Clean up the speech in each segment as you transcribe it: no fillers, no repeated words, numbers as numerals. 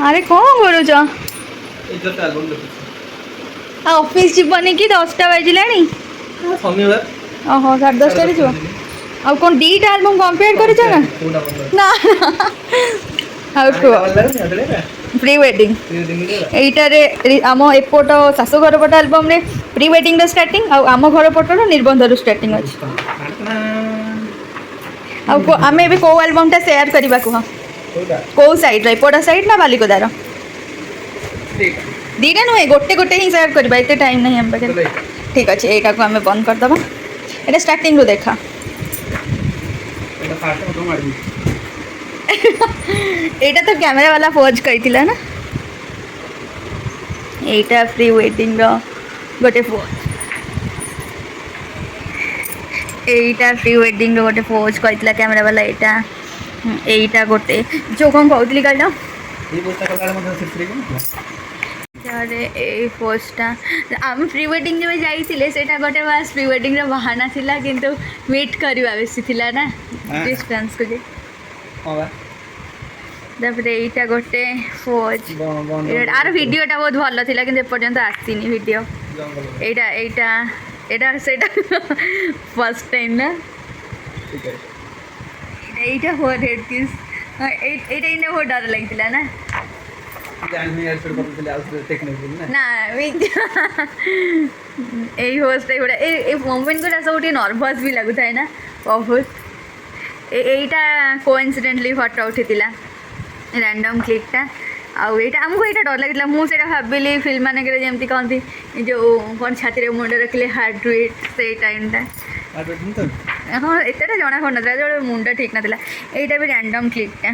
ଆରେ କ'ଣ କରୁଛ? ଅଫିସ ଯିବନି କି 10ଟା ବାଜିଲାଣି? ଶନିବାର। ଓହୋ 10:30ରେ ଯିବ। ଆଉ କ'ଣ ଦୁଇଟା ଆଲବମ୍ କମ୍ପ୍ଲିଟ୍ କରିଛ ନା? ନା ଆଉ କୁହ ପ୍ରି ୱେଡ଼ିଂ ଏଇଟାରେ ଆମ ଏପଟ ଶାଶୁଘର ପଟ ଆଲବମ୍ରେ ପ୍ରି ୱେଡ଼ିଂର ଷ୍ଟାର୍ଟିଂ ଆଉ ଆମ ଘର ପଟର ନିର୍ବନ୍ଧରୁ ଷ୍ଟାର୍ଟିଂ ଅଛି। ଆଉ ଆମେ ଏବେ କେଉଁ ଆଲବମ୍ଟା ସେୟାର କରିବା କୁହ? କେଉଁ ସାଇଡ଼୍ର ଏପଟ ସାଇଡ଼୍ ନା ବାଲିକୁଦାର? ଦୁଇଟା ନୁହେଁ ଗୋଟେ ଗୋଟେ ହିଁ ସେୟାର କରିବା, ଏତେ ଟାଇମ୍ ନାହିଁ ଆମ ପାଖରେ। ଠିକ୍ ଅଛି ଏଇଟାକୁ ଆମେ ବନ୍ଦ କରିଦେବା। ଏଇଟା ଷ୍ଟାର୍ଟିଂରୁ ଦେଖା। ଏଇଟା ତ କ୍ୟାମେରା ବାଲା ପୋଜ୍ କହିଥିଲା ନା। এইটা ପ୍ରି ୱେଡ଼ିଂର ଗୋଟେ ପୋଜ୍। এইଟା ପ୍ରି ୱେଡ଼ିଂର ଗୋଟେ ପୋଜ୍ କହିଥିଲା କ୍ୟାମେରା ବାଲା। এইଟା ଗୋଟେ ଯେଉଁ କ'ଣ କହୁଥିଲି କହିଲ, ଆରେ ଏଇ ପୋଜ୍ଟା ଆମେ ପ୍ରି ୱେଡ଼ିଂ ଯେବେ ଯାଇଥିଲେ ସେଇଟା ଗୋଟେ ବାସ୍ ପ୍ରି ୱେଡ଼ିଂର ବାହାନା ଥିଲା, କିନ୍ତୁ ମିଟ୍ କରିବା ବେଶୀ ଥିଲା ନା ଡିଷ୍ଟାନ୍ସକୁ ଯେ। ତାପରେ ଏଇଟା ଗୋଟେ ପୋଜ୍। ଆର ଭିଡ଼ିଓଟା ବହୁତ ଭଲ ଥିଲା କିନ୍ତୁ ଏପର୍ଯ୍ୟନ୍ତ ଆସିନି ଭିଡ଼ିଓ। ଏଇଟା ଏଇଟା ଏଇଟା ସେଇଟା ଫାର୍ଷ୍ଟ ଟାଇମ୍ ନା। এইটা ବହୁତ ହେଡ୍ କିସ୍। এইটা ଏଇଟା ବହୁତ ଡର ଲାଗିଥିଲା ନା। ନା ଏଇ ହୋସ୍ଟ ଏଇଗୁଡ଼ା ଏଇ ମୋମେଣ୍ଟ ଗୁଡ଼ା ସବୁ ଟିକେ ନର୍ଭସ୍ ବି ଲାଗୁଥାଏ ନା ବହୁତ। এইটা କୋଇନ୍ସିଡେଣ୍ଟଲି ଫଟୋ ଉଠିଥିଲା ରାଣ୍ଡମ୍ କ୍ଲିପ୍ଟା। ଆଉ ଏଇଟା ଆମକୁ ଏଇଟା ଡର ଲାଗିଥିଲା। ମୁଁ ସେଇଟା ଭାବିଲି ଫିଲ୍ମ ମାନଙ୍କରେ ଯେମିତି କହନ୍ତି ଯେଉଁ କ'ଣ ଛାତିରେ ମୁଣ୍ଡ ରଖିଲେ ହାର୍ଟ ବିଟ୍, ସେଇ ଟାଇମ୍ଟା। ହଁ ଏତେଟା ଜଣା ପଡ଼ୁନଥିଲା ଯେତେବେଳେ ମୁଣ୍ଡ ଠିକ୍ ନଥିଲା। ଏଇଟା ବି ରାଣ୍ଡମ୍ କ୍ଲିପ୍ଟା।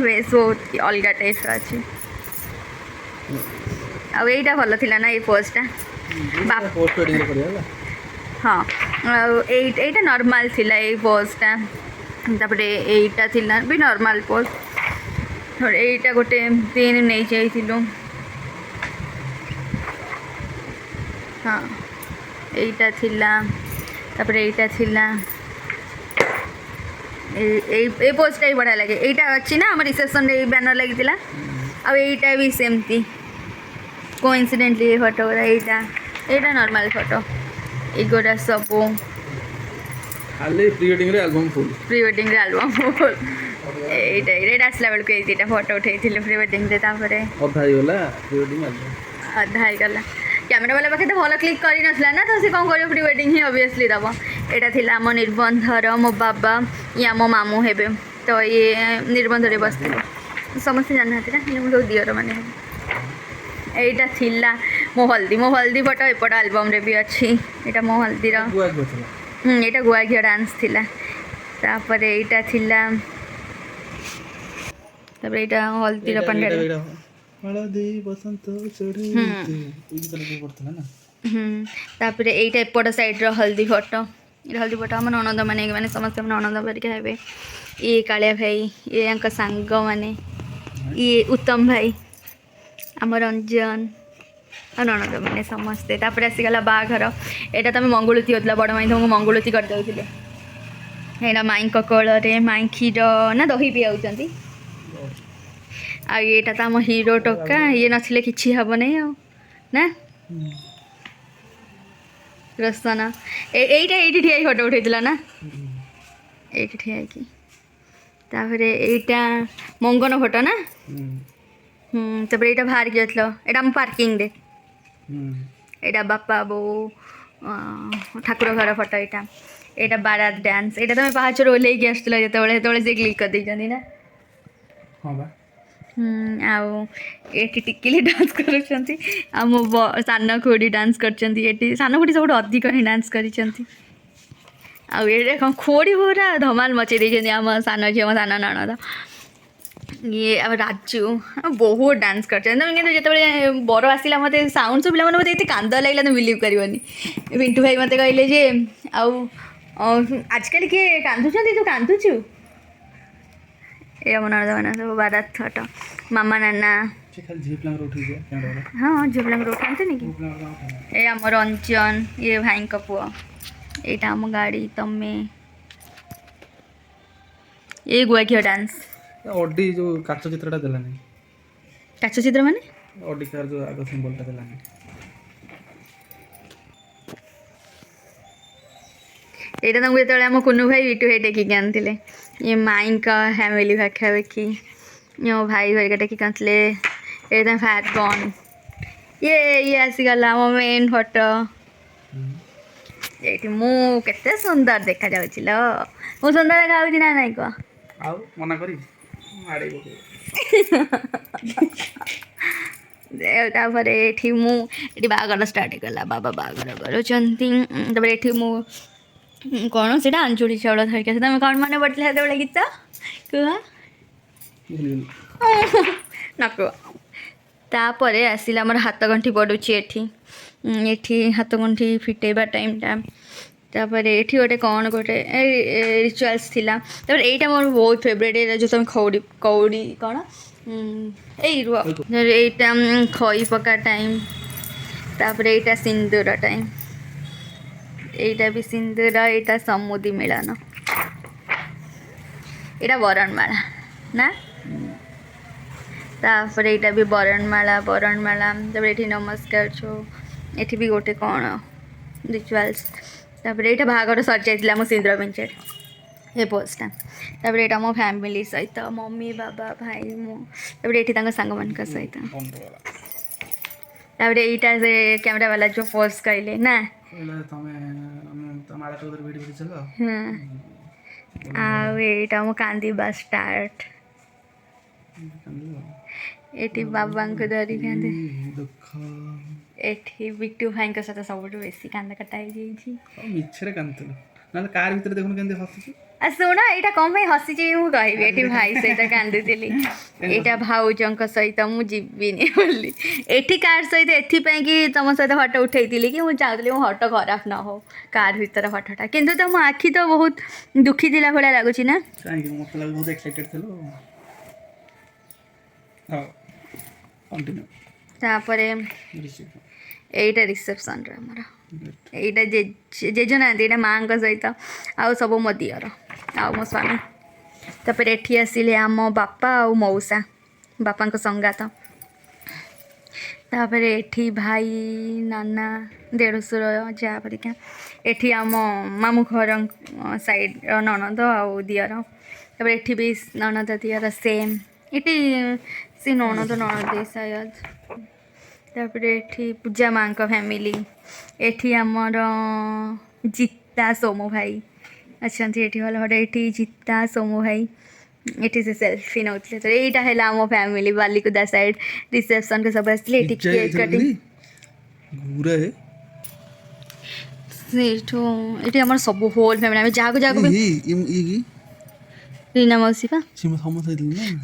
ଫେସ୍ ବହୁତ ଅଲଗା ଟାଇପ୍ର ଅଛି। ଆଉ ଏଇଟା ଭଲ ଥିଲା ନା ଏଇ ପୋଜ୍ଟା। ହଁ ଆଉ এইটা ନର୍ମାଲ୍ ଥିଲା ଏଇ ପୋଜ୍ଟା। ତାପରେ এইଟା ଥିଲା ବି ନର୍ମାଲ୍ ପୋଜ୍। এইଟା ଗୋଟେ ଏମିତି ନେଇ ଯାଇଥିଲୁ। ହଁ এইଟା ଥିଲା। ତାପରେ এইଟା ଥିଲା। এই ପୋଜ୍ଟା ବି ବଢ଼ିଆ ଲାଗେ। এইଟା ଅଛି ନା ଆମ ରିସେପ୍ସନ୍ରେ ଏଇ ବ୍ୟାନର୍ ଲାଗିଥିଲା। ଆଉ এইଟା ବି ସେମିତି କୋଇନ୍ସିଡେଣ୍ଟଲି ଏ ଫଟୋ ଗୁଡ଼ା। এইଟା ନର୍ମାଲ୍ ଫଟୋ। ଏଗୁଡ଼ା ସବୁ ଖାଲି ପ୍ରି ୱେଡ଼ିଂରେ ଆଲବମ୍ ଫୁଲ୍। ପ୍ରି ୱେଡ଼ିଂରେ ଆଲବମ୍ ଫୁଲ୍। ଏଇଟା ଆସିଲା ବେଳକୁ ଏଇ ଦୁଇଟା ଫଟୋ ଉଠେଇଥିଲେ ପ୍ରି ୱେଡ଼ିଂରେ। ତାପରେ ଅଧା ହେଇଗଲା ପ୍ରି ୱେଡ଼ିଂ ଆଲବମ୍। ଅଧା ହେଇଗଲା। କ୍ୟାମେରା ବାଲା ପାଖେ ତ ଭଲ କ୍ଲିକ୍ କରିନଥିଲା ନା, ତ ସେ କ'ଣ କରିବ ପ୍ରି ୱେଡ଼ିଂ ହିଁ ଅବଭିୟସ୍ଲି ଦେବ। ଏଇଟା ଥିଲା ଆମ ନିର୍ବନ୍ଧର। ମୋ ବାବା ଇଏ ଆମ ମାମୁଁ ହେବେ, ତ ଇଏ ନିର୍ବନ୍ଧରେ ବସିଥିଲେ। ସମସ୍ତେ ଜାଣିନାହାନ୍ତି ନା, ହେଲେ ମୁଁ ସବୁ ଦିଅର ମାନେ ହେବେ। এইটা ଥିଲା ମୋ ହଳଦୀ ଫଟୋ ଏପଟ ଆଲବମ୍ରେ ବି ଅଛି। ଏଇଟା ମୋ ହଳଦୀର। ଏଇଟା ଗୁଆ ଘିଅ ଡାନ୍ସ ଥିଲା। ତାପରେ এইটা ଥିଲା। ତାପରେ এইଟା ହଳଦୀର ପାଣ୍ଡାରେ। ତାପରେ এইଟା ଏପଟ ସାଇଡ଼୍ର ହଳଦୀ ଫଟୋ। ଏଇଟା ହଳଦୀ ଫଟୋ ଆମ ନଣନ୍ଦ ମାନେ ସମସ୍ତେ ଆମ ନଣନ୍ଦ ପରିକା ହେବେ। ଇଏ କାଳିଆ ଭାଇ, ଇଏ ୟାଙ୍କ ସାଙ୍ଗମାନେ, ଇଏ ଉତ୍ତମ ଭାଇ, ଆମ ରଞ୍ଜନ ଆଉ ନଣନ୍ଦ ମାନେ ସମସ୍ତେ। ତାପରେ ଆସିଗଲା ବାହାଘର। ଏଇଟା ତମେ ମଙ୍ଗୁଳୁତି ହେଉଥିଲା, ବଡ଼ ମାଇଁ ତମକୁ ମଙ୍ଗୁଳୁତି କରିଦେଉଥିଲେ। ଏଇଟା ମାଇଁଙ୍କ କୋଳରେ ମାଇଁ କ୍ଷୀର ନା ଦହି ପିଆଉଛନ୍ତି। ଆଉ ଏଇଟା ତ ଆମ ହିରୋ ଟୋକା। ଇଏ ନଥିଲେ କିଛି ହେବ ନାହିଁ ଆଉ ନା। ରୋଶନ ଏଇଟା ଏଇଠି ଠିଆ ହେଇ ଫଟୋ ଉଠେଇଥିଲା ନା, ଏଇଠି ଠିଆ ହେଇକି। ତାପରେ ଏଇଟା ମଙ୍ଗନ ଫଟୋ ନା। ତାପରେ এইটা ବାହାରିକି ଯାଇଥିଲ, ଏଇଟା ଆମ ପାର୍କିଂରେ। ଏଇଟା ବାପା ବୋଉ ଠାକୁର ଘର ଫଟୋ। এইটা ବାରାତ ଡ୍ୟାନ୍ସ। ଏଇଟା ତମେ ପାହାଚରୁ ଓହ୍ଲେଇକି ଆସୁଥିଲ ଯେତେବେଳେ ସେ କ୍ଲିକ୍ କରିଦେଇଛନ୍ତି ନା। ଆଉ ଏଠି ଟିକିଲି ଡାନ୍ସ କରୁଛନ୍ତି। ଆଉ ମୋ ସାନ ଖୁଡ଼ି ଡାନ୍ସ କରିଛନ୍ତି। ଏଠି ସାନ ଖୁଡ଼ି ସବୁଠୁ ଅଧିକ ହିଁ ଡାନ୍ସ କରିଛନ୍ତି। ଆଉ ଏଇଟା କ'ଣ ଖୁଡ଼ି ପୁରା ଧମାଲ ମଚେଇ ଦେଇଛନ୍ତି ଆମ ସାନ ଝିଅ, ମୋ ସାନ ନଣନ୍ଦ। ଇଏ ଆଉ ରାଜୁ ବହୁତ ଡାନ୍ସ କରିଛନ୍ତି। ତମେ କିନ୍ତୁ ଯେତେବେଳେ ବର ଆସିଲା ମୋତେ ସାଉଣ୍ଡ ଶୁଭିଲା, ମାନେ ମୋତେ ଏତେ କାନ୍ଦ ଲାଗିଲା ତମେ ବିଲିଭ୍ କରିବନି। ପିଣ୍ଟୁ ଭାଇ ମୋତେ କହିଲେ ଯେ ଆଉ ଆଜିକାଲି କିଏ କାନ୍ଦୁଛନ୍ତି, ତୁ କାନ୍ଦୁଛୁ। ଏ ଆମ ନଣନ୍ଦ ମାନେ ସବୁ ବାରାତ ଫଟୋ। ମାମା ନାନା। ହଁ ଝିଅ ପିଲାଙ୍କର ଉଠାନ୍ତିନି କି। ଏ ଆମ ରଞ୍ଜନ, ଇଏ ଭାଇଙ୍କ ପୁଅ। এইটা ଆମ ଗାଡ଼ି। ତମେ ଏ ଗୁଆ ଘିଅ ଡାନ୍ସ। ଅଡି ଯୋଉ କାଚ ଚିତ୍ରଟା ଦେଲାନି। କାଚ ଚିତ୍ର ମାନେ ଅଡିକାର ଯୋଉ ଆଗ ସିମ୍ବଲଟା ଥିଲା। ଏଇଟା ତାଙ୍କୁ ଯେତେବେଳେ ଆମ କୁନୁ ଭାଇ ବିଟୁ ଭାଇ ଟେକିକି ଆଣିଥିଲେ ଇଏ ମାଇଙ୍କ ଫ୍ୟାମିଲି ପାଖାପାଖି ମୋ ଭାଇ ଭାରିକା ଟେକିକି ଆଣିଥିଲେ। ଏଇଟା ଫ୍ୟାଟ୍ ବନ୍ ଇଏ ଆସିଗଲା ମୋ ମେନ୍ ଫଟୋ। ଏଇଠି ମୁଁ କେତେ ସୁନ୍ଦର ଦେଖାଯାଉଛି ଲୋ। ମୁଁ ସୁନ୍ଦର ଦେଖାଯାଉଛି ନା ନାଇଁ କହ? ଆଉ ମନା କରିବି ଆଡ଼େଇ ପକେଇବ। ତାପରେ ଏଠି ମୁଁ ଏଠି ବାହାଘର ଷ୍ଟାର୍ଟ ହେଇଗଲା। ବାବା ବାହାଘର କରୁଛନ୍ତି। ତାପରେ ଏଠି ମୁଁ କ'ଣ ସେଇଟା ଆଞ୍ଚୁଳି ଚାଉଳ ଧରିକି ଆସି ତମେ କ'ଣ ମନେ ପଡ଼ିଥିଲା ସେତେବେଳେ ଗୀତ କୁହ ନ କୁହ। ତାପରେ ଆସିଲା ଆମର ହାତ ଗଣ୍ଠି ପଡ଼ୁଛି ଏଠି। ଏଠି ହାତ ଗଣ୍ଠି ଫିଟେଇବା ଟାଇମ୍ଟା। ତାପରେ ଏଠି ଗୋଟେ କ'ଣ ଗୋଟେ ରିଚୁଆଲ୍ସ ଥିଲା। ତାପରେ ଏଇଟା ମୋର ବହୁତ ଫେଭରେଟ୍। ଏଇଟା ଯେଉଁ ତମେ କଉଡ଼ି କ'ଣ ଏଇ ରୁହ ଏଇଟା ଖଇ ପକା ଟାଇମ୍। ତାପରେ ଏଇଟା ସିନ୍ଦୁର ଟାଇମ୍। ଏଇଟା ବି ସିନ୍ଦୁର। ଏଇଟା ସମୁଦି ମିଳନ। ଏଇଟା ବରଣମାଳା ନା। ତାପରେ ଏଇଟା ବି ବରଣମାଳା। ତାପରେ ଏଠି ନମସ୍କାର ଛୋ ଏଠି ବି ଗୋଟେ କ'ଣ ରିଚୁଆଲ୍ସ। ତାପରେ ଏଇଟା ବାହାଘର ସରିଯାଇଥିଲା ମୋ ସିନ୍ଦୁର ପିଞ୍ଚେରେ ଏ ପୋଜ୍ଟା। ତାପରେ ଏଇଟା ମୋ ଫ୍ୟାମିଲି ସହିତ ମମି ବାବା ଭାଇ ମୁଁ। ତାପରେ ଏଇଠି ତାଙ୍କ ସାଙ୍ଗମାନଙ୍କ ସହିତ। ତାପରେ ଏଇଟା ସେ କ୍ୟାମେରା ବାଲା ଯେଉଁ ପୋଜ୍ କହିଲେ ନା। ଆଉ ଏଇଟା ମୋ କାନ୍ଦିବା ଷ୍ଟାର୍ଟ। ଏଠି ବାବାଙ୍କୁ ଧରି କାନ୍ଦେ। ଏଠି ବିଟୁ ଭାଇଙ୍କ ସହିତ ସବୁଠୁ ବେଶୀ କାନ୍ଦ କଟା ହେଇଯାଇଛି। ମିଛରେ କାନ୍ଦୁଥିଲୁ ନହେଲେ କାର ଭିତରେ ଦେଖୁନୁ କେମିତି ହସୁଛୁ। ଶୁଣ ଏଇଟା କ'ଣ ପାଇଁ ହସିଛି ମୁଁ କହିବି। ଏଠି ଭାଇ ସହିତ କାନ୍ଦୁଥିଲି। ଏଇଟା ଭାଉଜଙ୍କ ସହିତ ମୁଁ ଯିବିନି ବୋଲି। ଏଠି କାର୍ ସହିତ ଏଥିପାଇଁ କି ତମ ସହିତ ଫଟୋ ଉଠେଇଥିଲି କି ମୁଁ ଚାହୁଁଥିଲି ମୋ ଫଟୋ ଖରାପ ନ ହଉ କାର୍ ଭିତର ଫଟୋଟା। କିନ୍ତୁ ତମ ଆଖି ତ ବହୁତ ଦୁଃଖୀ ଥିଲା ଭଳିଆ ଲାଗୁଛି ନା। କାହିଁକି ମୋତେ ଲାଗୁଛି ବହୁତ ଏକ୍ସାଇଟେଡ୍ ଥିଲୁ। ହଉ କଣ୍ଟିନ୍ୟୁ। ତାପରେ ଏଇଟା ରିସେପସନ୍ରେ ଆମର। ଏଇଟା ଜେଜ ନାହାନ୍ତି। ଏଇଟା ମାଆଙ୍କ ସହିତ ଆଉ ସବୁ ମୋ ଦିଅର ଆଉ ମୋ ସ୍ୱାମୀ। ତାପରେ ଏଠି ଆସିଲେ ଆମ ବାପା ଆଉ ମଉସା ବାପାଙ୍କ ସଙ୍ଗାତ। ତାପରେ ଏଠି ଭାଇ ନାନା ଦେଢ଼ଶୁର ଯାହା ପରିକା। ଏଠି ଆମ ମାମୁଁ ଘର ସାଇଡ଼ର ନଣନ୍ଦ ଆଉ ଦିଅର। ତାପରେ ଏଠି ବି ନଣନ୍ଦ ଦିଅର ସେମ୍। ଏଠି ସେ ନଣନ୍ଦ ସାୟଦ। ତାପରେ ଏଠି ପୂଜା ମାଆଙ୍କ ଫ୍ୟାମିଲି। ଏଠି ଆମର ଜିତା ସୋମୁ ଭାଇ ଅଛନ୍ତି। ଏଠି ଭଲ ଗୋଟେ ଏଠି ଜିତା ସୋମୁ ଭାଇ। ଏଠି ସେ ସେଲ୍ଫି ନେଉଥିଲେ। ତ ଏଇଟା ହେଲା ଆମ ଫ୍ୟାମିଲି ବାଲିକୁଦା ସାଇଡ଼୍ ରିସେପସନ୍କୁ ସବୁ ଆସିଥିଲେ। ଏଠି କେକ୍ କଟିଂ ସେଇଠୁ ଏଠି ଆମର ସବୁ ହୋଲ୍ ଫ୍ୟାମିଲି ଆମେ ଯାହାକୁ ବି ରୀନା ମାଉସୀ ପା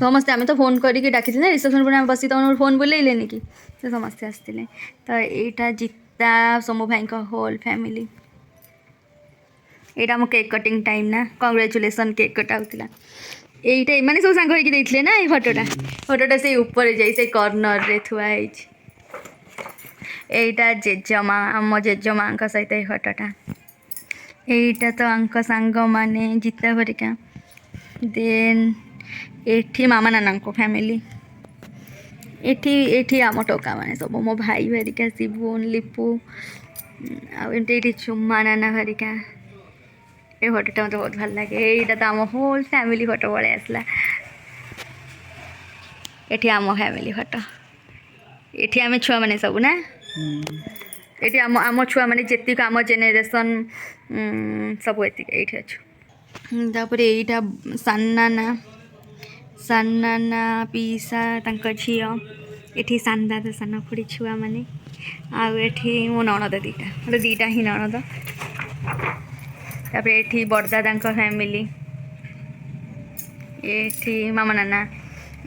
ସମସ୍ତେ ଆମେ ତ ଫୋନ୍ କରିକି ଡାକିଥିଲେ ନା ରିସେପସନ୍ ପରେ ଆମେ ବସି ତମର ଫୋନ୍ ବୁଲେଇଲେନି କି ସେ ସମସ୍ତେ ଆସିଥିଲେ। ତ ଏଇଟା ଜିତା ସୋମୁ ଭାଇଙ୍କ ହୋଲ୍ ଫ୍ୟାମିଲି। ଏଇଟା ଆମ କେକ୍ କଟିଂ ଟାଇମ୍ ନା କଂଗ୍ରାଚୁଲେସନ୍ କେକ୍ କଟା ହେଉଥିଲା। ଏଇଟା ଏମାନେ ସବୁ ସାଙ୍ଗ ହେଇକି ଦେଇଥିଲେ ନା ଏଇ ଫଟୋଟା ସେଇ ଉପରେ ଯାଇ ସେଇ କର୍ଣ୍ଣରରେ ଥୁଆ ହେଇଛି। ଏଇଟା ଜେଜେମା ଆମ ଜେଜେମାଙ୍କ ସହିତ ଏଇ ଫଟୋଟା। ଏଇଟା ତ ଆଙ୍କ ସାଙ୍ଗମାନେ ଜିତା ଭରିକା। ଦେନ୍ ଏଠି ମାମା ନାନାଙ୍କ ଫ୍ୟାମିଲି। ଏଠି ଆମ ଟୋକାମାନେ ସବୁ ମୋ ଭାଇ ଭରିକା ଶିବୁନ ଲିପୁ ଆଉ ଏଠି ଚୁମା ନାନା ଭରିକା। ଏ ଫଟୋଟା ମୋତେ ବହୁତ ଭଲ ଲାଗେ। ଏଇଟା ତ ଆମ ହୋଲ୍ ଫ୍ୟାମିଲି ଫଟୋ ପଳେଇ ଆସିଲା। ଏଠି ଆମ ଫ୍ୟାମିଲି ଫଟୋ। ଏଠି ଆମେ ଛୁଆମାନେ ସବୁ ନା। ଏଠି ଆମ ଛୁଆମାନେ ଯେତିକି ଆମ ଜେନେରେସନ୍ ସବୁ ଏତିକି ଏଇଠି ଅଛୁ। ତାପରେ ଏଇଟା ସାନାନା ପିଇସା ତାଙ୍କ ଝିଅ। ଏଠି ସାନ ଦାଦା ସାନ ଖୁଡ଼ି ଛୁଆମାନେ। ଆଉ ଏଠି ମୋ ନଣନ୍ଦ ଦୁଇଟା ହିଁ ନଣନ୍ଦ। ତାପରେ ଏଠି ବଡ଼ଦାଦାଙ୍କ ଫ୍ୟାମିଲି। ଏଠି ମାମା ନାନା।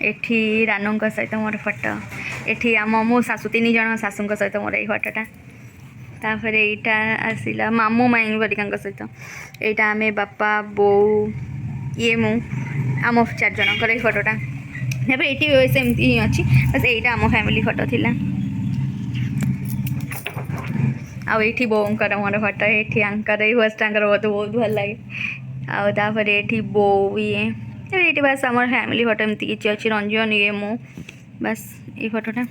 ଏଠି ରାନୁଙ୍କ ସହିତ ମୋର ଫଟୋ। ଏଠି ମୋ ଶାଶୁ 3 ଜଣ ଶାଶୁଙ୍କ ସହିତ ମୋର ଏଇ ଫଟୋଟା। ତାପରେ ଏଇଟା ଆସିଲା ମାମୁଁ ମାଇଁ ଭରିକାଙ୍କ ସହିତ। ଏଇଟା ଆମେ ବାପା ବୋଉ ମୁଁ ଆମ 4 ଜଣଙ୍କର ଏଇ ଫଟୋଟା। ତାପରେ ଏଇଠି ସେମିତି ହିଁ ଅଛି ବାସ୍ ଏଇଟା ଆମ ଫ୍ୟାମିଲି ଫଟୋ ଥିଲା। ଆଉ ଏଇଠି ବୋଉଙ୍କର ମୋର ଫଟୋ। ଏଠି ଆଙ୍କର ଏଇ ପୋଜ୍ଟାଙ୍କର ମୋତେ ବହୁତ ଭଲ ଲାଗେ। ଆଉ ତାପରେ ଏଠି ବୋଉ ତାପରେ ଏଇଠି ବାସ୍ ଆମର ଫ୍ୟାମିଲି ଫଟୋ ଏମିତି କିଛି ଅଛି। ରଞ୍ଜନ ମୁଁ ବାସ୍ ଏଇ ଫଟୋଟା।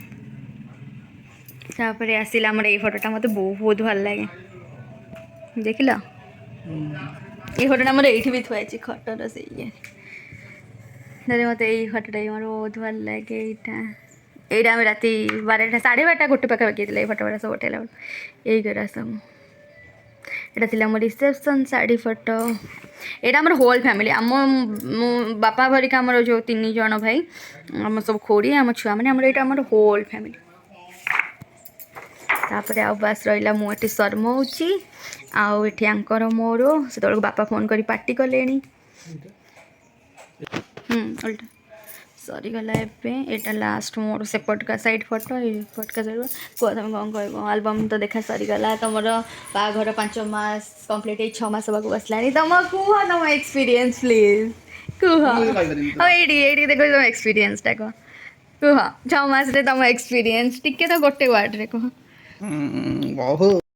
ତାପରେ ଆସିଲା ଆମର ଏଇ ଫଟୋଟା, ମୋତେ ବହୁତ ଭଲ ଲାଗେ। ଦେଖିଲ ଏଇ ଫଟୋଟା ଆମର ଏଇଠି ବି ଥୁଆ ହେଇଛି ଖଟର ସେଇ ଇଏ। ମୋତେ ଏଇ ଫଟୋଟା ବି ମୋର ବହୁତ ଭଲ ଲାଗେ। ଏଇଟା ଆମେ ରାତି 12ଟା 12:30 1 ପାଖାପାଖି ହେଇଥିଲା ଏଇ ଫଟୋ ଗୁଡ଼ା ସବୁ ଉଠେଇଲା ବେଳକୁ। ଏଇଗୁଡ଼ା ସବୁ ଏଇଟା ଥିଲା ଆମ ରିସେପସନ୍ ଶାଢ଼ୀ ଫଟୋ। ଏଇଟା ଆମର ହୋଲ୍ ଫ୍ୟାମିଲି, ଆମ ବାପା ଭରିକା ଆମର ଯେଉଁ 3 ଜଣ ଭାଇ, ଆମ ସବୁ ଖୋଡ଼ି, ଆମ ଛୁଆମାନେ, ଆମର ଏଇଟା ଆମର ହୋଲ୍ ଫ୍ୟାମିଲି। ତାପରେ ଆଉ ବାସ୍ ରହିଲା ମୁଁ ଏଠି ଶର୍ମଉଛି, ଆଉ ଏଠି ଆଙ୍କର ମୋର। ସେତେବେଳକୁ ବାପା ଫୋନ୍ କରି ପାଟି କଲେଣି। ଓଲଟା ସରିଗଲା ଏବେ। ଏଇଟା ଲାଷ୍ଟ ମୋର ସେପଟକା ସାଇଡ଼୍ ଫଟୋ, ଏଇ ଫଟକା ସାଇଡ଼୍। କୁହ ତମେ କ'ଣ କହିବ? ଆଲବମ୍ ତ ଦେଖା ସରିଗଲା, ତମର ବାହାଘର 5 ମାସ କମ୍ପ୍ଲିଟ୍ ହେଇ 6 ମାସ ହେବାକୁ ବସିଲାଣି। ତମ କୁହ ତମ ଏକ୍ସପିରିଏନ୍ସ ପ୍ଲିଜ୍ କୁହ। ମୁଁ କିଛି କହିପାରିବିନି ତ। ଆଉ ଏଇଠି ଦେଖ ତମ ଏକ୍ସପିରିଏନ୍ସଟା କୁହ 6 ମାସରେ ତମ ଏକ୍ସପିରିଏନ୍ସ ଟିକେ ତ ଗୋଟେ ୱାର୍ଡ଼ରେ କୁହ। ବହୁତ